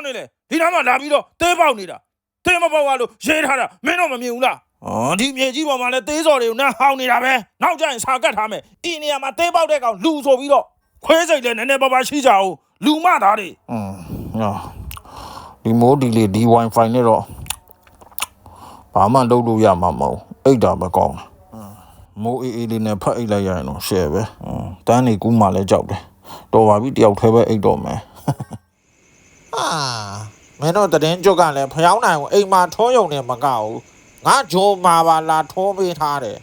င်းနေလဲဒီနားမှာလာပြီးတော့သေးပေါက်နေတာသေးမပေါက်ရလို့ရေးထားတာမင်းတော့မမြင်ဘူးလားဒီမြေကြီးပေါ်မှာလဲသေးစော်တွေကိုနန်းဟောင်းနေတာပဲနောက်ကျရင်စာကတ်ထားမယ်ဒီနေရာမှာသေးပေါက်တဲ့ကောင်လူဆိုပြီးတော့ခွဲစိတ်လဲနည်းနည်းပါးပါးရှိကြအောင်လူမသားတွေဒီမိုးဒီလေဒီ Wi-Fi နဲ့တော့ဘာမှလုပ်လို့ရမှာမဟုတ်အိတ်တာပဲကောင်းတယ်မိုးအေးအေးလေးနဲ့ဖတ်အိတ်လိုက်ရရင်တော့ရှယ်ပဲတန်းနေကူးမှလည်းကြောက်တယ်တော်ပါပြီတယောက်ထဲပဲအိတ်တော့မယ်မင်းတို့တရင်ကြွကလည်းဖျောင်းနိုင်ကိုအိမ်မှာထုံးယုံနေမကောက်ဘူးငါဂျိုမာပါလာထုံးပေးထားတယ်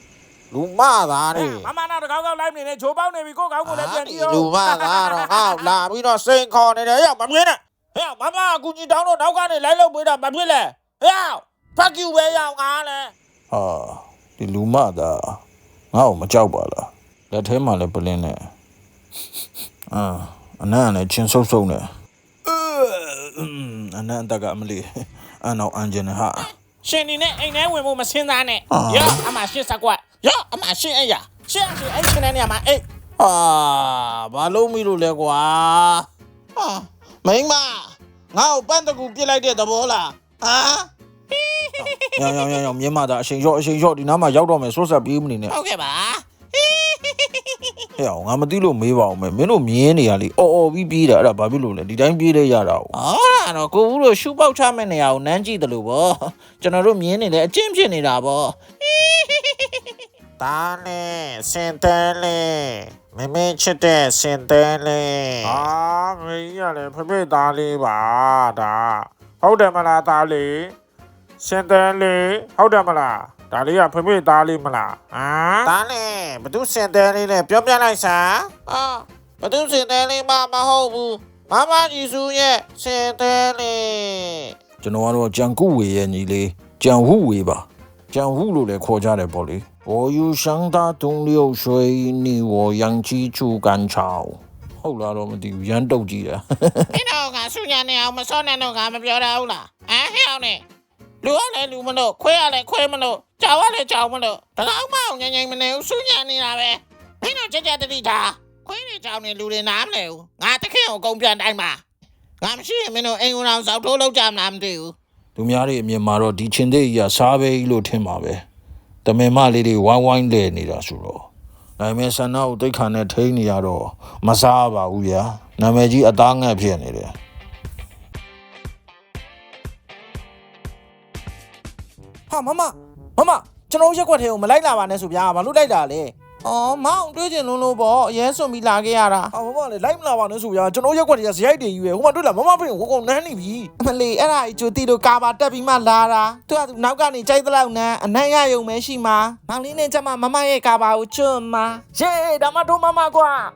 လူမသားတွေမမနာတကောက်ကောက်လိုက်နေတယ်ဂျိုးပေါက်နေပြီကိုကောက်ကိုလည်းပြန်ကြည့်အောင်လူမသားတော့ငါလာပြီးတော့စိန်ခေါ်နေတယ်ရောက်မမြင်နဲ့ဟဲ့မမအကူကြီးတောင်းတော့နောက်ကနေလိုက်လို့ပေးတာမဖြစ်လဲဟဲ့ဖက်ကျူပဲရောက်ငါလဲဒီလူမသားငါ့ကိုမကြောက်ပါလားလက်ထဲမှာလည်းပလင်းနဲ့အနံ့နဲ့ချင်းဆုပ်ဆုပ်နဲ့အနံ့တကအမလီအနောက်အန်ဂျင်ဟာရှင်ဒီနဲ့အိမ်ထဲဝင်ဖို့မစင်းသားနဲ့ရောအမရှင်းစကွက်ရောအမရှင်းအဲ့ရရှင်းအဲ့ရှင်းတဲ့နေရာမှာအေးဘာလို့မိလို့လဲကွာမိမငါ့ကိုပန်းတကူပြစ်လိုက်တဲ့သဘောလားရောင်မြင်းမသားအချိန်ရော့ဒီနားမှာရောက်တော့မယ်ဆွတ်ဆက်ပြီးမနေနဲ့ဟုတ်ကဲ့ပါဟဲ့ငါမသိလို့မေးပါအောင်မယ်မင်းတို့မြင်းနေရလေအော်ပြီးပြေးတာအဲ့ဒါဘာဖြစ်လို့လဲဒီတိုင်းပြေးလဲရတာအဲ့တော့ကိုဘူးတို့ရှူပေါက်ချမဲ့နေရအောင်နမ်းကြည့်တယ်လို့ဗောကျွန်တော်တို့မြင်းနေလေအကျင့်ဖြစ်နေတာဗောဒါနဲ့စင်တဲလေမမေချစ်တဲ့စင်တဲလေမင်းရလေဖေသားလေးပါဒါဟုတ်တယ်မလားသားလေးစင်တဲလေဟုတ်တယ်မလားဒါလေးကဖေသားလေးမလားဒါနဲ့ဘသူစင်တဲလေးလဲပြောပြလိုက်စမ်းဘသူစင်တဲလေးမဟုတ်ဘူးမမကြီးစုရဲ့စင်တဲလေးကျွန်တော်ကတော့ကြံကုဝေရဲ့ညီလေးကြံဟုဝေပါကြံဟုလို့လည်းခေါ်ကြတယ်ပေါ့လေ我有想打东流水，你我养鸡出干草。ဟုတ်လားတော့မသိဘူးရမ်းတုတ်ကြည့်တာမင်းတို့ကဆူညာနေအောင်မစောနဲ့တော့ကမပြောတာဟုတ်လားဟဲ့အောင်နေလူကလည်းလူမလို့ခွဲရလည်းခွဲမလို့ကြောက်ရလည်းကြောက်မလို့တကောက်မအောင်ငိမ့်မနေဘူးဆူညာနေတာပဲမင်းတို့ကြကြတတိထားခွဲနေကြောက်နေလူတွေနားမလဲဘူးငါတခင်ကိုအကုန်ပြန်တိုင်းမှာငါမရှိရင်မင်းတို့အိမ်ဦးအောင်စောက်ထိုးလောက်ကြမလားမသိဘူးလူများတွေအမြင်မှာတော့ဒီချင်းသေးကြီးကစားပဲကြီးလို့ထင်ပါပဲတမင်မလေးတွေဝိုင်းဝိုင်းလဲနေတာဆိုတော့နိုင်မဲဆန္ဒကိုတိတ်ခါနဲ့ထိန်းနေရတော့မစားပါဘူးဗျာနာမည်ကြီးအသားငတ်ဖြစ်နေတယ်ဟာမကျွန်တော်ရက်ွက်ထဲကိုမလိုက်လာပါနဲ့ဆိုဗျာဘာလို့လိုက်တာလဲမောင်တွေးကျင်လုံးလို့ပေါ့အရင်စွန်ပြီးလာခဲ့ရတာမလေလိုက်မလာပါနဲ့ဆိုဗျာကျွန်တော်ရက်ွက်တွေကဇရိုက်တွေကြီးပဲဟိုမှာတွေ့လာမမဖေကိုကုန်နန်းနေပြီအမလီအဲ့ဒါကြီးကျိုတီတို့ကာပါတက်ပြီးမှလာတာသူကနောက်ကနေကြိုက်သလောက်နန်းအနံ့ရယုံမဲရှိမှာမောင်လေးနဲ့ကျမမရဲ့ကာပါကိုကျွတ်မှာဒါမှတို့မကွာ